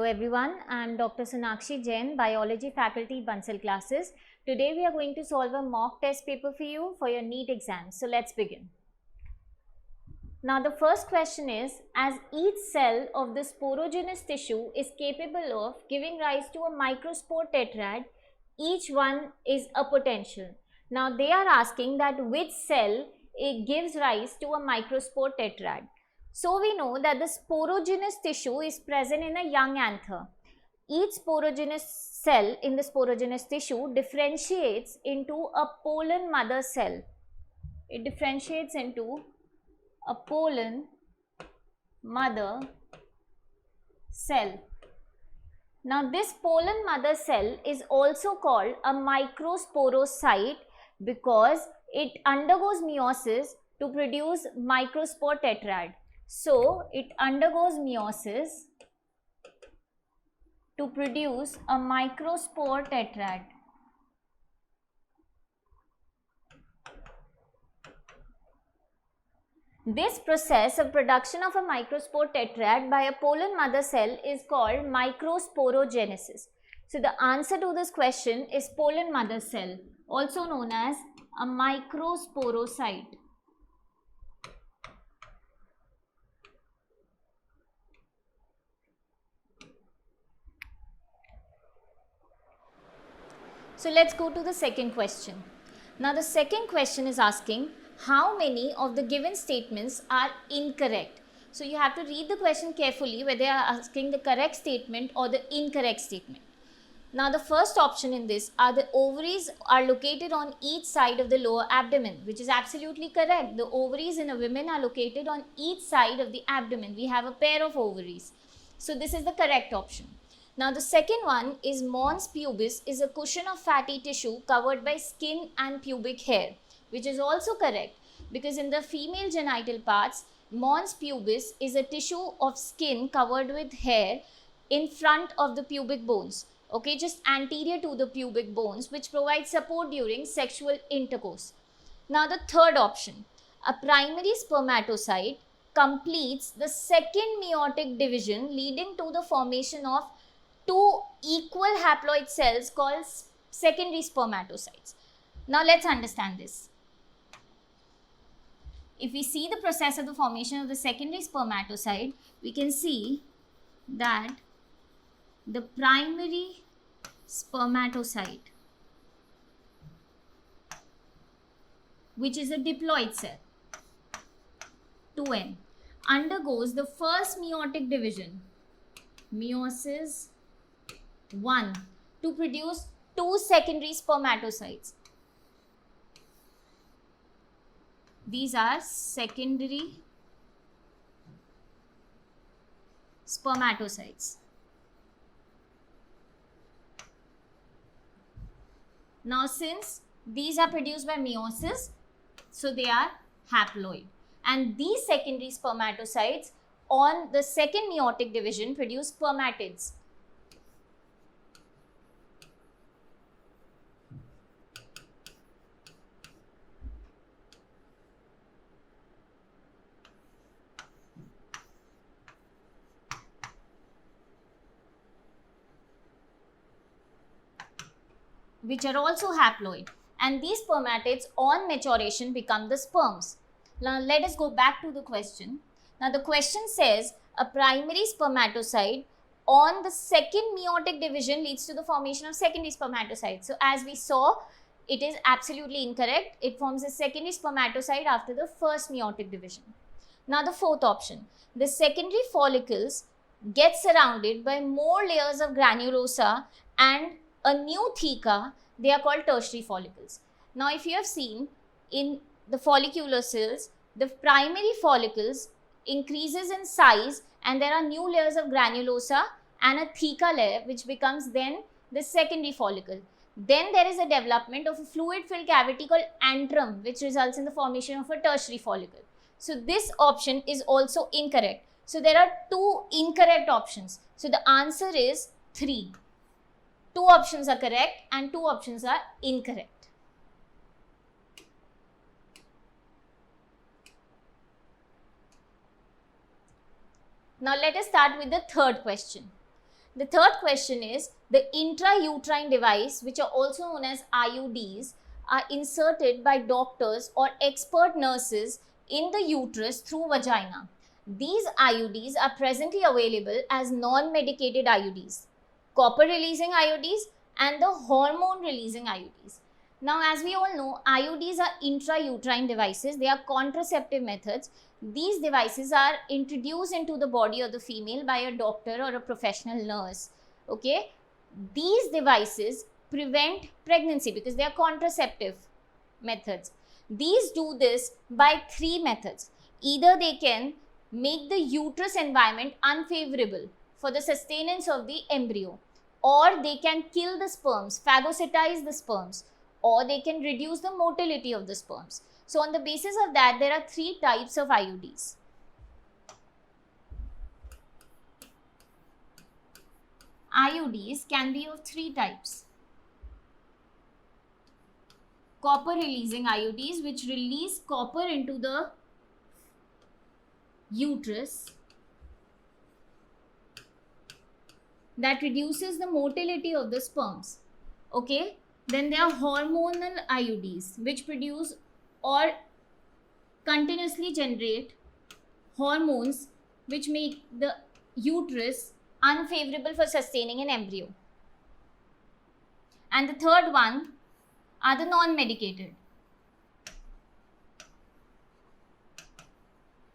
everyone, I am Dr. Sonakshi Jain, Biology Faculty, Bansal classes. Today we are going to solve a mock test paper for you for your NEET exam. So let's begin. Now the first question is, as each cell of the sporogenous tissue is capable of giving rise to a microspore tetrad, each one is a potential. Now they are asking that which cell it gives rise to a microspore tetrad. So we know that the sporogenous tissue is present in a young anther. Each sporogenous cell in the sporogenous tissue differentiates into a pollen mother cell. It differentiates into a pollen mother cell. Now this pollen mother cell is also called a microsporocyte because it undergoes meiosis to produce microspore tetrad. So it undergoes meiosis to produce a microspore tetrad. This process of production of a microspore tetrad by a pollen mother cell is called microsporogenesis. So the answer to this question is pollen mother cell, also known as a microsporocyte. So let's go to the second question. Now the second question is asking how many of the given statements are incorrect. So you have to read the question carefully whether they are asking the correct statement or the incorrect statement. Now the first option in this are the ovaries are located on each side of the lower abdomen, which is absolutely correct. The ovaries in a woman are located on each side of the abdomen. We have a pair of ovaries. So this is the correct option. Now the second one is mons pubis is a cushion of fatty tissue covered by skin and pubic hair, which is also correct because in the female genital parts, mons pubis is a tissue of skin covered with hair in front of the pubic bones, okay, just anterior to the pubic bones, which provides support during sexual intercourse. Now the third option, a primary spermatocyte completes the second meiotic division leading to the formation of two equal haploid cells called secondary spermatocytes. Now let's understand this. If we see the process of the formation of the secondary spermatocyte, we can see that the primary spermatocyte, which is a diploid cell, 2N, undergoes the first meiotic division, meiosis 1, to produce two secondary spermatocytes. These are secondary spermatocytes. Now since these are produced by meiosis, so they are haploid. And these secondary spermatocytes on the second meiotic division produce spermatids. Which are also haploid, and these spermatids on maturation become the sperms. Now let us go back to the question. Now the question says a primary spermatocyte on the second meiotic division leads to the formation of secondary spermatocytes. So as we saw, it is absolutely incorrect. It forms a secondary spermatocyte after the first meiotic division. Now the fourth option, the secondary follicles get surrounded by more layers of granulosa and a new theca. They are called tertiary follicles. Now if you have seen in the follicular cells, the primary follicles increases in size and there are new layers of granulosa and a theca layer which becomes then the secondary follicle. Then there is a development of a fluid filled cavity called antrum, which results in the formation of a tertiary follicle. So this option is also incorrect. So there are two incorrect options. So the answer is 3. Two options are correct and two options are incorrect. Now let us start with the third question. The third question is the intrauterine device, which are also known as IUDs, are inserted by doctors or expert nurses in the uterus through vagina. These IUDs are presently available as non-medicated IUDs, copper releasing IUDs and the hormone releasing IUDs. Now, as we all know, IUDs are intrauterine devices. They are contraceptive methods. These devices are introduced into the body of the female by a doctor or a professional nurse. Okay, these devices prevent pregnancy because they are contraceptive methods. These do this by three methods. Either they can make the uterus environment unfavorable for the sustenance of the embryo, or they can kill the sperms, phagocytize the sperms, or they can reduce the motility of the sperms. So on the basis of that, there are three types of IUDs. IUDs can be of three types. Copper releasing IUDs, which release copper into the uterus, that reduces the motility of the sperms. Okay, then there are hormonal IUDs, which produce or continuously generate hormones which make the uterus unfavorable for sustaining an embryo. And the third one are the non-medicated.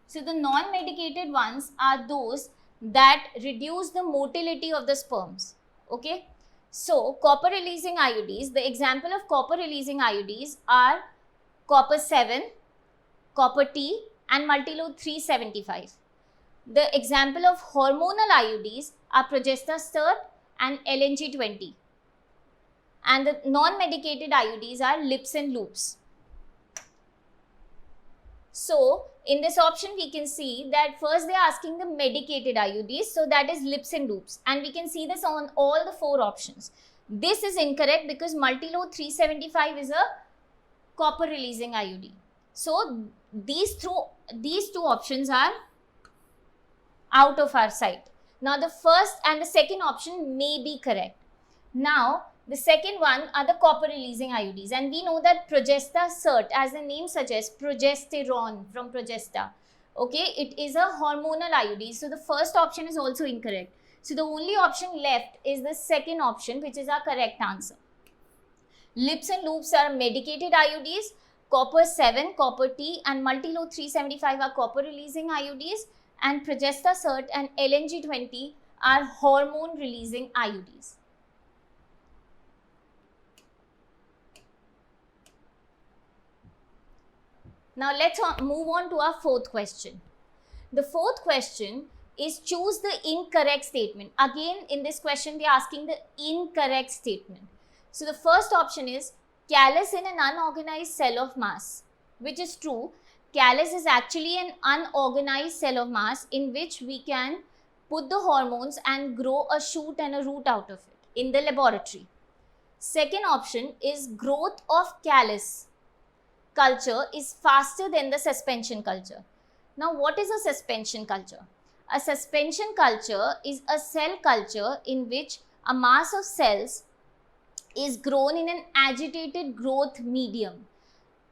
So the non-medicated ones are those that reduce the motility of the sperms. Okay, so copper releasing IUDs, the example of copper releasing IUDs are copper 7, copper T and multilode 375. The example of hormonal IUDs are Progesta Cert and LNG20. And the non-medicated IUDs are lips and loops. So in this option, we can see that first they are asking the medicated IUDs. So that is lips and loops. And we can see this on all the four options. This is incorrect because multilode 375 is a copper releasing IUD. So these two options are out of our sight. Now the first and the second option may be correct. Now the second one are the copper releasing IUDs, and we know that Progesta Cert, as the name suggests, progesterone from Progesta. Okay, it is a hormonal IUD. So the first option is also incorrect. So the only option left is the second option, which is our correct answer. Lips and loops are medicated IUDs. Copper 7, copper T and multilode 375 are copper releasing IUDs, and Progesta Cert and LNG20 are hormone releasing IUDs. Now let's move on to our fourth question. The fourth question is choose the incorrect statement. Again, in this question, they are asking the incorrect statement. So the first option is callus in an unorganized cell of mass, which is true. Callus is actually an unorganized cell of mass in which we can put the hormones and grow a shoot and a root out of it in the laboratory. Second option is growth of callus culture is faster than the suspension culture. Now, what is a suspension culture? A suspension culture is a cell culture in which a mass of cells is grown in an agitated growth medium.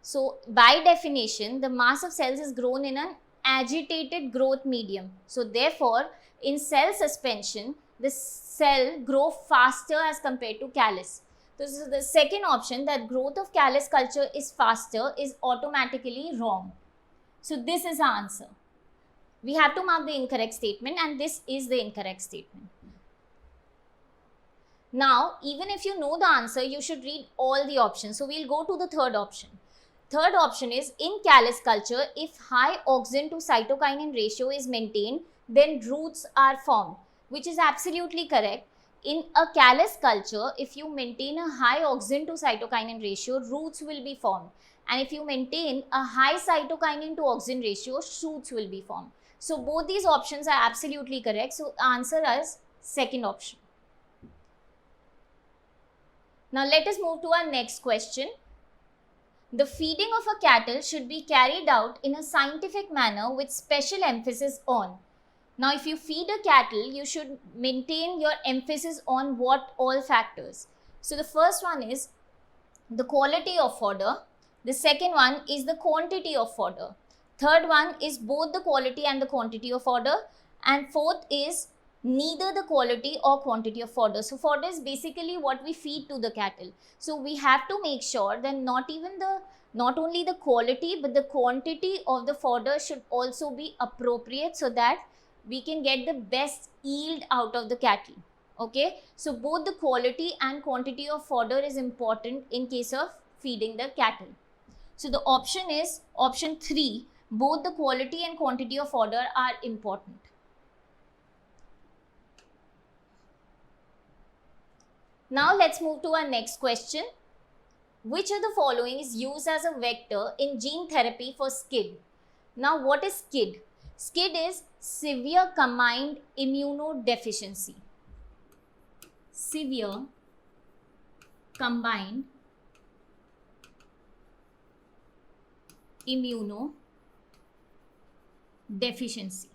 So, by definition, the mass of cells is grown in an agitated growth medium. So, therefore, in cell suspension, the cell grow faster as compared to callus. This is the second option, that growth of callus culture is faster, is automatically wrong. So this is our answer. We have to mark the incorrect statement, and this is the incorrect statement. Now, even if you know the answer, you should read all the options. So we'll go to the third option. Third option is in callus culture, if high auxin to cytokinin ratio is maintained, then roots are formed, which is absolutely correct. In a callus culture, if you maintain a high auxin to cytokinin ratio, roots will be formed. And if you maintain a high cytokinin to auxin ratio, shoots will be formed. So both these options are absolutely correct. So answer is second option. Now let us move to our next question. The feeding of a cattle should be carried out in a scientific manner with special emphasis on. Now, if you feed a cattle, you should maintain your emphasis on what all factors. So the first one is the quality of fodder. The second one is the quantity of fodder. Third one is both the quality and the quantity of fodder. And fourth is neither the quality or quantity of fodder. So fodder is basically what we feed to the cattle. So we have to make sure that not only the quality but the quantity of the fodder should also be appropriate, so that we can get the best yield out of the cattle. Okay, so both the quality and quantity of fodder is important in case of feeding the cattle. So the option is option 3, both the quality and quantity of fodder are important. Now let's move to our next question. Which of the following is used as a vector in gene therapy for SCID? Now what is SCID? SCID is severe combined immunodeficiency. Severe combined immunodeficiency.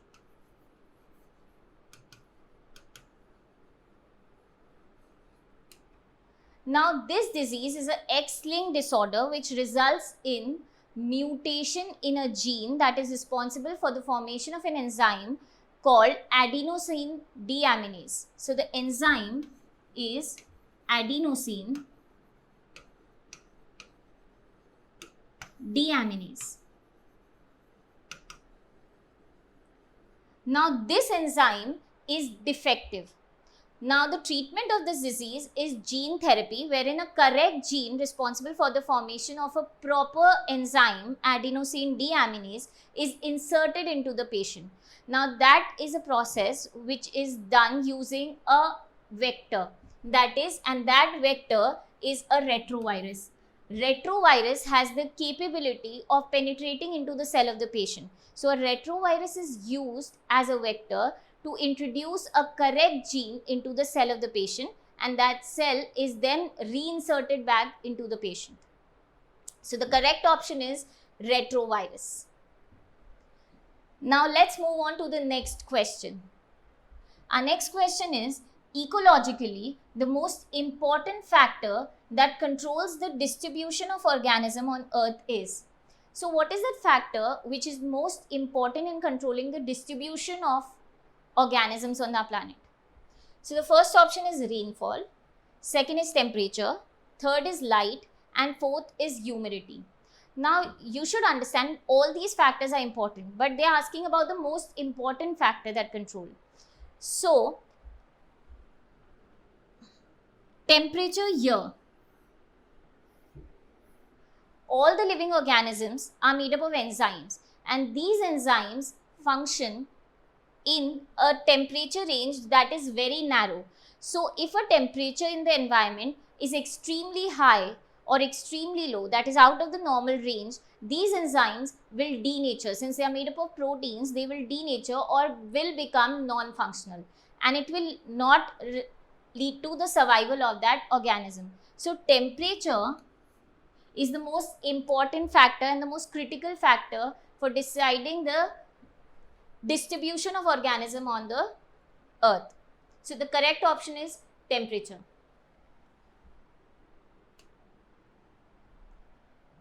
Now, this disease is an X-linked disorder which results in mutation in a gene that is responsible for the formation of an enzyme called adenosine deaminase. So, the enzyme is adenosine deaminase. Now, this enzyme is defective. Now, the treatment of this disease is gene therapy, wherein a correct gene responsible for the formation of a proper enzyme, adenosine deaminase, is inserted into the patient. Now, that is a process which is done using a vector. That vector is a retrovirus. Retrovirus has the capability of penetrating into the cell of the patient. So, a retrovirus is used as a vector to introduce a correct gene into the cell of the patient, and that cell is then reinserted back into the patient. So the correct option is retrovirus. Now let's move on to the next question. Our next question is, ecologically, the most important factor that controls the distribution of organism on earth is. So what is that factor which is most important in controlling the distribution of organisms on our planet? So the first option is rainfall, second is temperature, third is light, and fourth is humidity. Now you should understand all these factors are important, but they are asking about the most important factor that control. So temperature here, all the living organisms are made up of enzymes, and these enzymes function in a temperature range that is very narrow. So if a temperature in the environment is extremely high or extremely low, that is out of the normal range, these enzymes will denature. Since they are made up of proteins, they will denature or will become non-functional, and it will not lead to the survival of that organism. So temperature is the most important factor and the most critical factor for deciding the distribution of organism on the earth. So the correct option is temperature.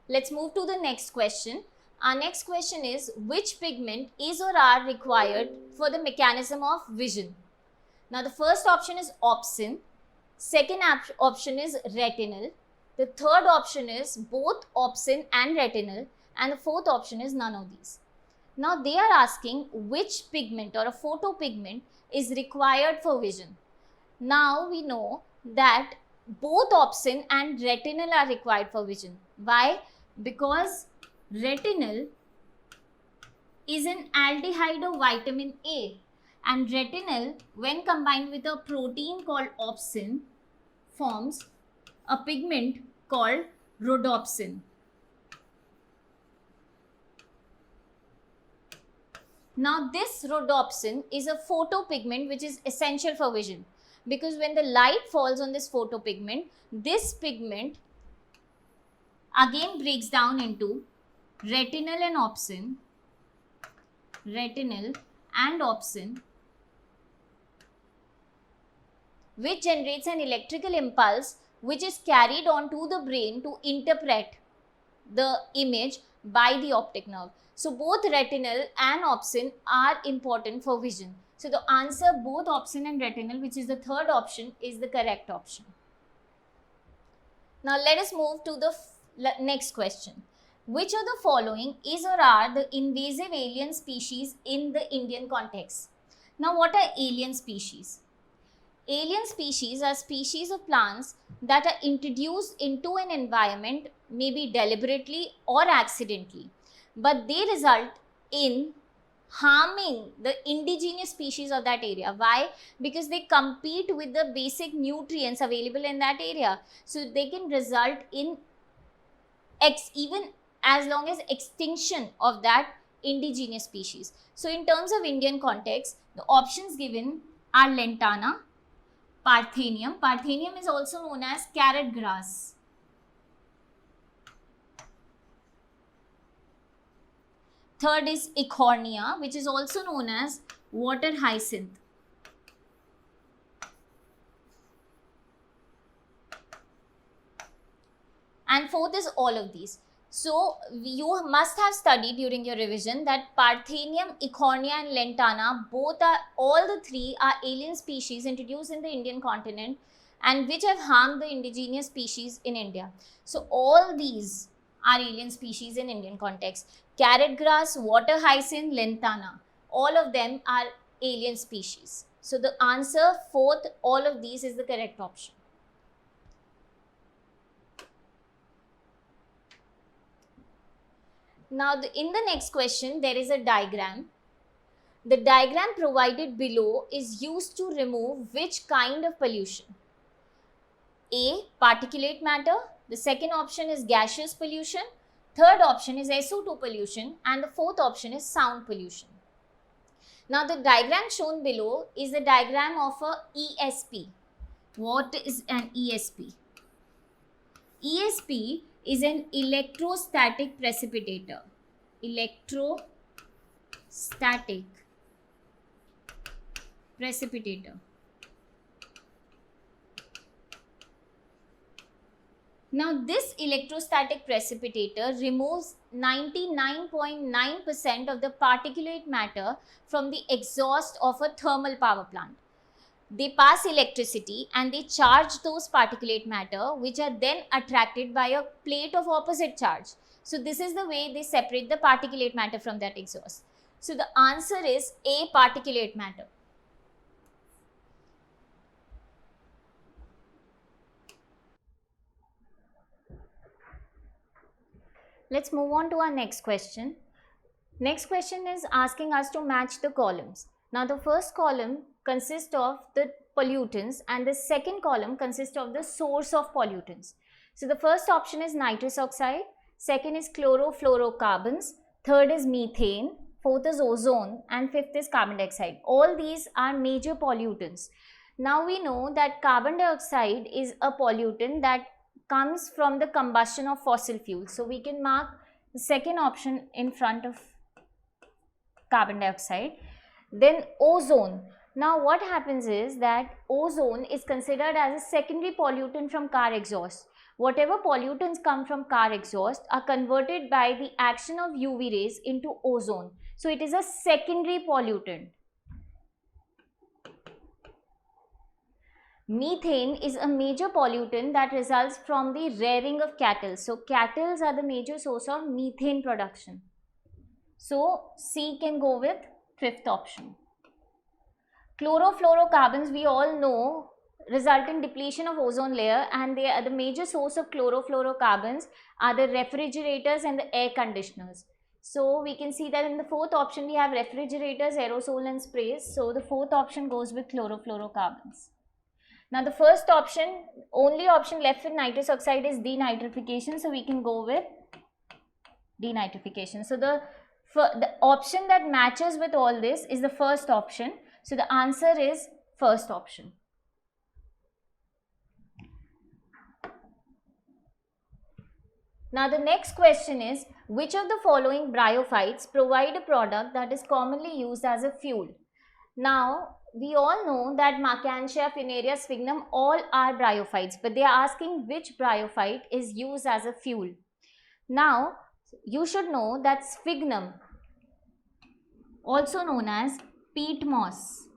Let's move to the next question. Our next question is, which pigment is or are required for the mechanism of vision? Now the first option is opsin, second option is retinal, the third option is both opsin and retinal, and the fourth option is none of these. Now they are asking which pigment or a photopigment is required for vision. Now we know that both opsin and retinal are required for vision. Why? Because retinal is an aldehyde of vitamin A, and retinal, when combined with a protein called opsin, forms a pigment called rhodopsin. Now this rhodopsin is a photopigment which is essential for vision, because when the light falls on this photopigment, this pigment again breaks down into retinal and opsin, retinal and opsin, which generates an electrical impulse which is carried on to the brain to interpret the image by the optic nerve. So both retinal and opsin are important for vision. So the answer, both opsin and retinal, which is the third option, is the correct option. Now let us move to the next question. Which of the following is or are the invasive alien species in the Indian context? Now what are alien species? Alien species are species of plants that are introduced into an environment, maybe deliberately or accidentally, but they result in harming the indigenous species of that area. Why? Because they compete with the basic nutrients available in that area. So they can result in even as long as extinction of that indigenous species. So in terms of Indian context, the options given are lantana, Parthenium. Parthenium is also known as carrot grass. Third is Eichhornia, which is also known as water hyacinth. And fourth is all of these. So you must have studied during your revision that Parthenium, Eichhornia and Lantana, all the three are alien species introduced in the Indian continent and which have harmed the indigenous species in India. So all these are alien species in Indian context. Carrot grass, water hyacinth, Lantana, all of them are alien species. So the answer, fourth, all of these is the correct option. Now, in the next question, there is a diagram. The diagram provided below is used to remove which kind of pollution? A, particulate matter. The second option is gaseous pollution. Third option is SO2 pollution. And the fourth option is sound pollution. Now, the diagram shown below is the diagram of a ESP. What is an ESP? ESP is an electrostatic precipitator. Electrostatic precipitator. Now this electrostatic precipitator removes 99.9% of the particulate matter from the exhaust of a thermal power plant. They pass electricity and they charge those particulate matter, which are then attracted by a plate of opposite charge. So this is the way they separate the particulate matter from that exhaust. So the answer is A, particulate matter. Let's move on to our next question. Next question is asking us to match the columns. Now the first column consists of the pollutants and the second column consists of the source of pollutants. So the first option is nitrous oxide, second is chlorofluorocarbons, third is methane, fourth is ozone and fifth is carbon dioxide. All these are major pollutants. Now we know that carbon dioxide is a pollutant that comes from the combustion of fossil fuels. So we can mark the second option in front of carbon dioxide. Then ozone. Now what happens is that ozone is considered as a secondary pollutant from car exhaust. Whatever pollutants come from car exhaust are converted by the action of UV rays into ozone. So it is a secondary pollutant. Methane is a major pollutant that results from the rearing of cattle. So cattle are the major source of methane production. So C can go with fifth option. Chlorofluorocarbons, we all know, result in depletion of ozone layer, and they are the major source of chlorofluorocarbons are the refrigerators and the air conditioners. So we can see that in the fourth option we have refrigerators, aerosol and sprays. So the fourth option goes with chlorofluorocarbons. Now the first option, only option left with nitrous oxide is denitrification. So we can go with denitrification. So the option that matches with all this is the first option. So the answer is first option. Now the next question is, which of the following bryophytes provide a product that is commonly used as a fuel? Now, we all know that Marchantia, Funaria, Sphignum, all are bryophytes, but they are asking which bryophyte is used as a fuel. Now, you should know that Sphignum, also known as peat moss,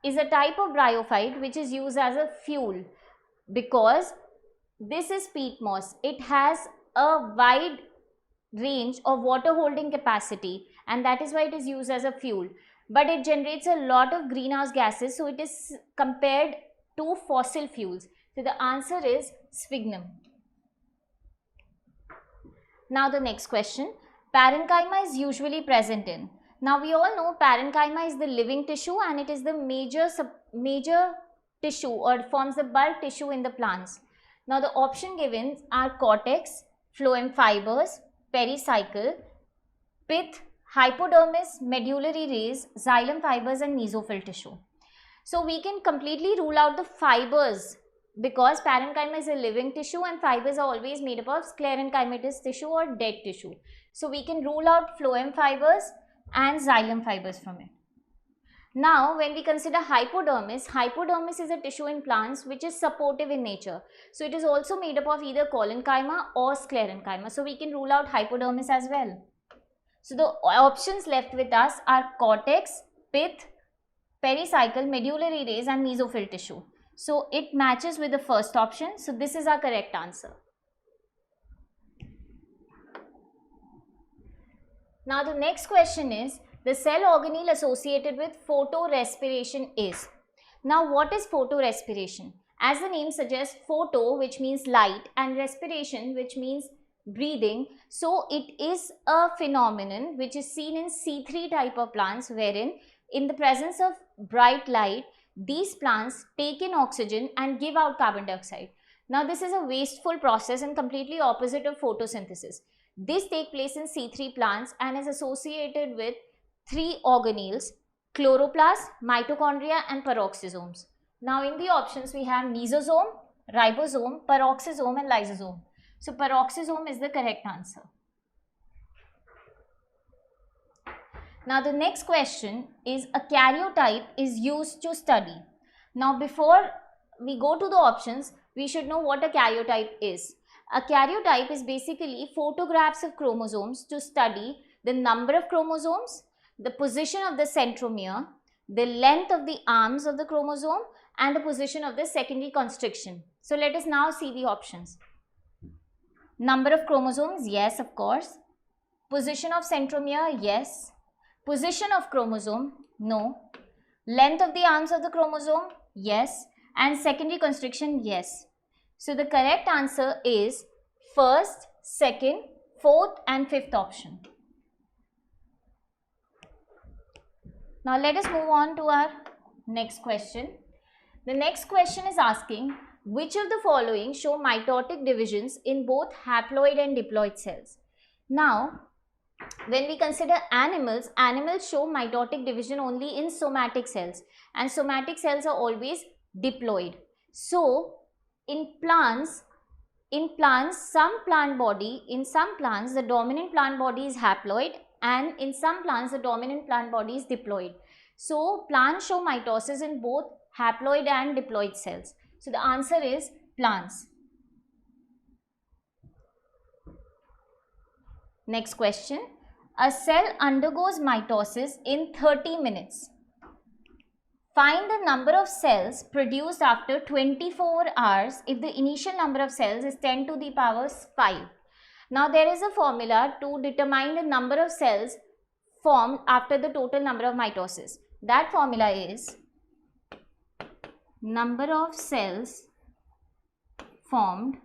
is a type of bryophyte which is used as a fuel because this is peat moss. It has a wide range of water holding capacity and that is why it is used as a fuel, but it generates a lot of greenhouse gases, so it is compared to fossil fuels. So the answer is Sphignum. Now the next question, parenchyma is usually present in. Now we all know parenchyma is the living tissue and it is the major tissue or forms the bulk tissue in the plants. Now the option given are cortex, phloem fibers, pericycle, pith, hypodermis, medullary rays, xylem fibers and mesophyll tissue. So we can completely rule out the fibers because parenchyma is a living tissue and fibers are always made up of sclerenchymatous tissue or dead tissue. So we can rule out phloem fibers and xylem fibers from it. Now when we consider hypodermis, hypodermis is a tissue in plants which is supportive in nature. So it is also made up of either collenchyma or sclerenchyma. So we can rule out hypodermis as well. So the options left with us are cortex, pith, pericycle, medullary rays and mesophyll tissue. So it matches with the first option. So this is our correct answer. Now the next question is, the cell organelle associated with photorespiration is. Now what is photorespiration? As the name suggests, photo which means light and respiration which means breathing. So it is a phenomenon which is seen in C3 type of plants wherein in the presence of bright light, these plants take in oxygen and give out carbon dioxide. Now this is a wasteful process and completely opposite of photosynthesis. This takes place in C3 plants and is associated with three organelles, chloroplast, mitochondria and peroxisomes. Now in the options we have mesosome, ribosome, peroxisome and lysosome. So peroxisome is the correct answer. Now the next question is, a karyotype is used to study. Now before we go to the options, we should know what a karyotype is. A karyotype is basically photographs of chromosomes to study the number of chromosomes, the position of the centromere, the length of the arms of the chromosome and the position of the secondary constriction. So let us now see the options. Number of chromosomes, yes, of course. Position of centromere, yes. Position of chromosome, no. Length of the arms of the chromosome, yes. And secondary constriction, yes. So the correct answer is first, second, fourth and fifth option. Now let us move on to our next question. The next question is asking, which of the following show mitotic divisions in both haploid and diploid cells? Now, when we consider animals, animals show mitotic division only in somatic cells and somatic cells are always diploid. So, in plants, some plant body, in some plants the dominant plant body is haploid and in some plants the dominant plant body is diploid. So, plants show mitosis in both haploid and diploid cells. So, the answer is plants. Next question. A cell undergoes mitosis in 30 minutes. Find the number of cells produced after 24 hours if the initial number of cells is 10 to the power 5. Now, there is a formula to determine the number of cells formed after the total number of mitosis. That formula is number of cells formed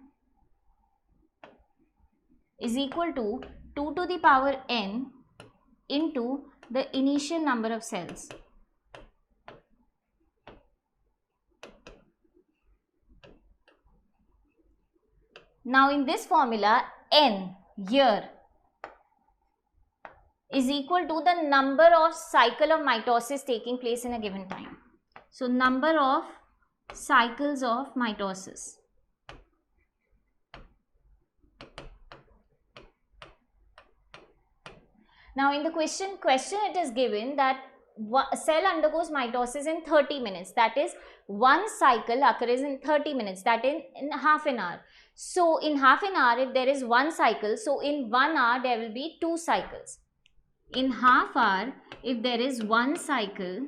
is equal to 2 to the power n into the initial number of cells. Now in this formula, n, year, is equal to the number of cycle of mitosis taking place in a given time. So number of cycles of mitosis. Now in the question it is given that a cell undergoes mitosis in 30 minutes. That is, one cycle occurs in 30 minutes, that is in half an hour. So in half an hour, if there is one cycle, so in 1 hour there will be 2 cycles. In half hour, if there is one cycle,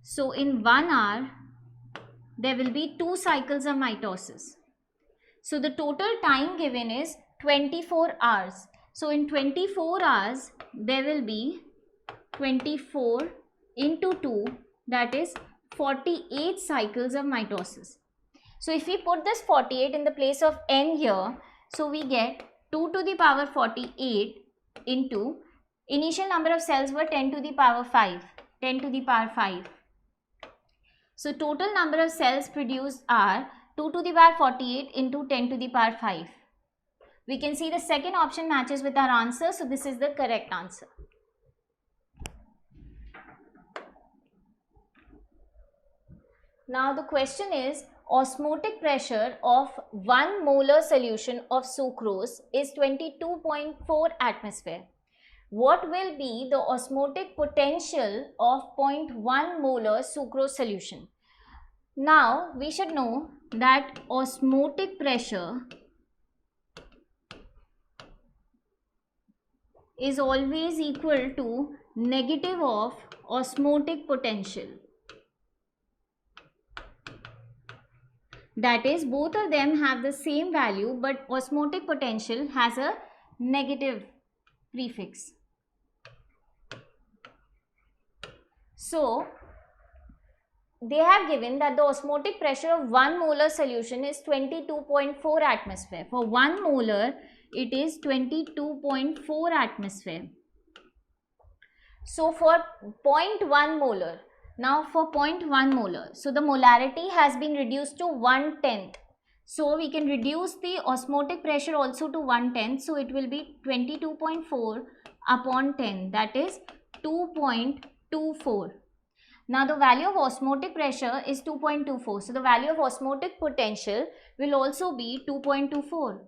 so in 1 hour there will be 2 cycles of mitosis. So the total time given is 24 hours. So in 24 hours there will be 24 into 2, that is 48 cycles of mitosis. So if we put this 48 in the place of n here, so we get 2 to the power 48 into initial number of cells were 10 to the power 5, 10 to the power 5. So total number of cells produced are 2 to the power 48 into 10 to the power 5. We can see the second option matches with our answer, so this is the correct answer. Now the question is, osmotic pressure of 1 molar solution of sucrose is 22.4 atmosphere. What will be the osmotic potential of 0.1 molar sucrose solution? Now we should know that osmotic pressure is always equal to negative of osmotic potential. That is, both of them have the same value, but osmotic potential has a negative prefix. So they have given that the osmotic pressure of 1 molar solution is 22.4 atmosphere. For 1 molar, it is 22.4 atmosphere. So for 0.1 molar, now for 0.1 molar, so the molarity has been reduced to 1/10. So we can reduce the osmotic pressure also to 1/10. So it will be 22.4 upon 10, that is 2.24. Now the value of osmotic pressure is 2.24. So the value of osmotic potential will also be 2.24.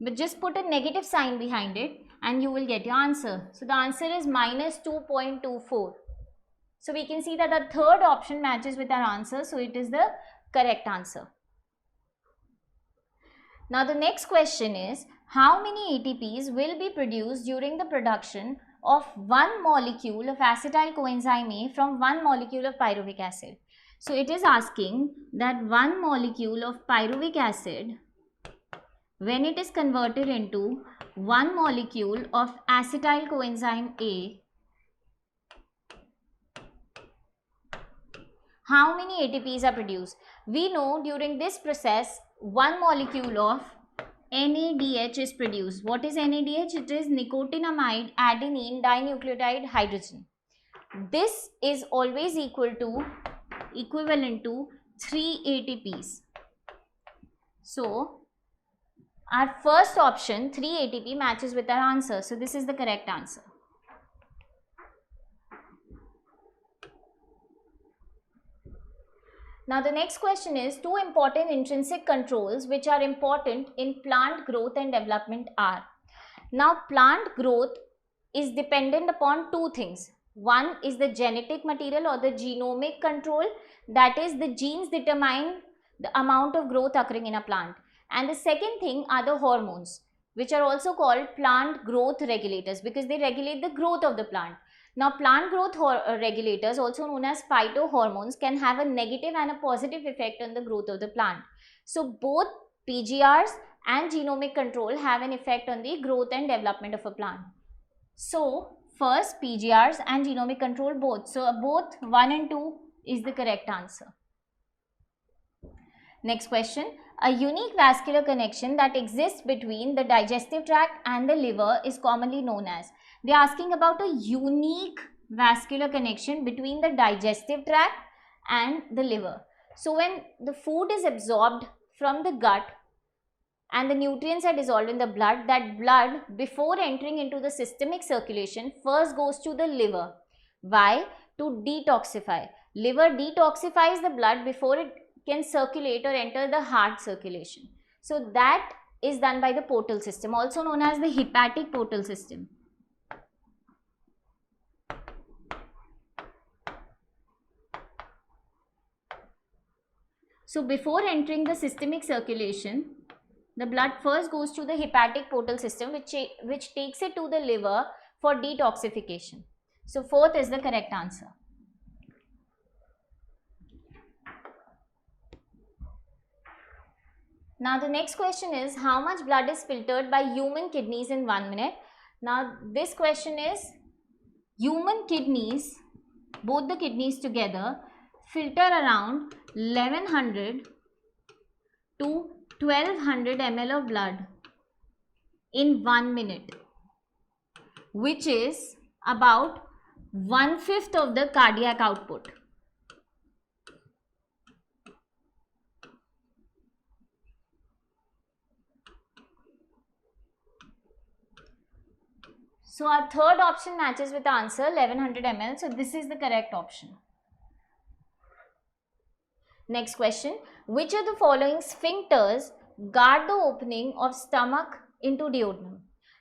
But just put a negative sign behind it and you will get your answer. So the answer is minus 2.24. So we can see that the third option matches with our answer. So it is the correct answer. Now the next question is, how many ATPs will be produced during the production of 1 molecule of acetyl coenzyme A from 1 molecule of pyruvic acid? So it is asking that 1 molecule of pyruvic acid, when it is converted into 1 molecule of acetyl coenzyme A, how many ATPs are produced? We know during this process 1 molecule of NADH is produced. What is NADH? It is nicotinamide adenine dinucleotide hydrogen. This is always equivalent to 3 ATPs. So our first option 3 ATP matches with our answer. So this is the correct answer. Now the next question is, 2 important intrinsic controls which are important in plant growth and development are. Now plant growth is dependent upon 2 things. One is the genetic material or the genomic control, that is the genes determine the amount of growth occurring in a plant. And the second thing are the hormones, which are also called plant growth regulators because they regulate the growth of the plant. Now plant growth regulators, also known as phytohormones, can have a negative and a positive effect on the growth of the plant. So both PGRs and genomic control have an effect on the growth and development of a plant. So first PGRs and genomic control both. So both 1 and 2 is the correct answer. Next question. A unique vascular connection that exists between the digestive tract and the liver is commonly known as. They are asking about a unique vascular connection between the digestive tract and the liver. So when the food is absorbed from the gut and the nutrients are dissolved in the blood, that blood before entering into the systemic circulation first goes to the liver. Why? To detoxify. Liver detoxifies the blood before it can circulate or enter the heart circulation. So that is done by the portal system, also known as the hepatic portal system. So before entering the systemic circulation, the blood first goes to the hepatic portal system, which takes it to the liver for detoxification. So fourth is the correct answer. Now the next question is, how much blood is filtered by human kidneys in 1 minute? Now this question is, human kidneys, both the kidneys together, filter around 1100 to 1200 ml of blood in 1 minute, which is about 1/5 of the cardiac output. So our third option matches with the answer 1100 ml. So this is the correct option. Next question. Which of the following sphincters guard the opening of stomach into duodenum?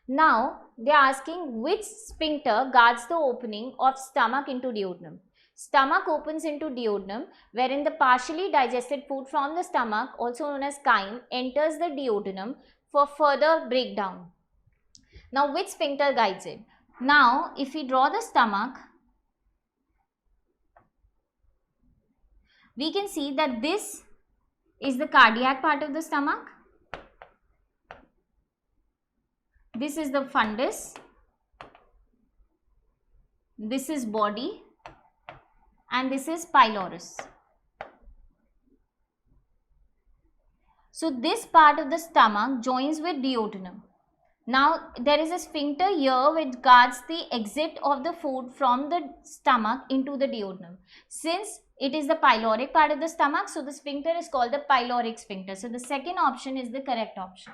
Now they are asking which sphincter guards the opening of stomach into duodenum. Stomach opens into duodenum, wherein the partially digested food from the stomach, also known as chyme, enters the duodenum for further breakdown. Now, which sphincter guides it? Now, if we draw the stomach, we can see that this is the cardiac part of the stomach. This is the fundus. This is body. And this is pylorus. So, this part of the stomach joins with duodenum. Now, there is a sphincter here which guards the exit of the food from the stomach into the duodenum. Since it is the pyloric part of the stomach, so the sphincter is called the pyloric sphincter. So, the second option is the correct option.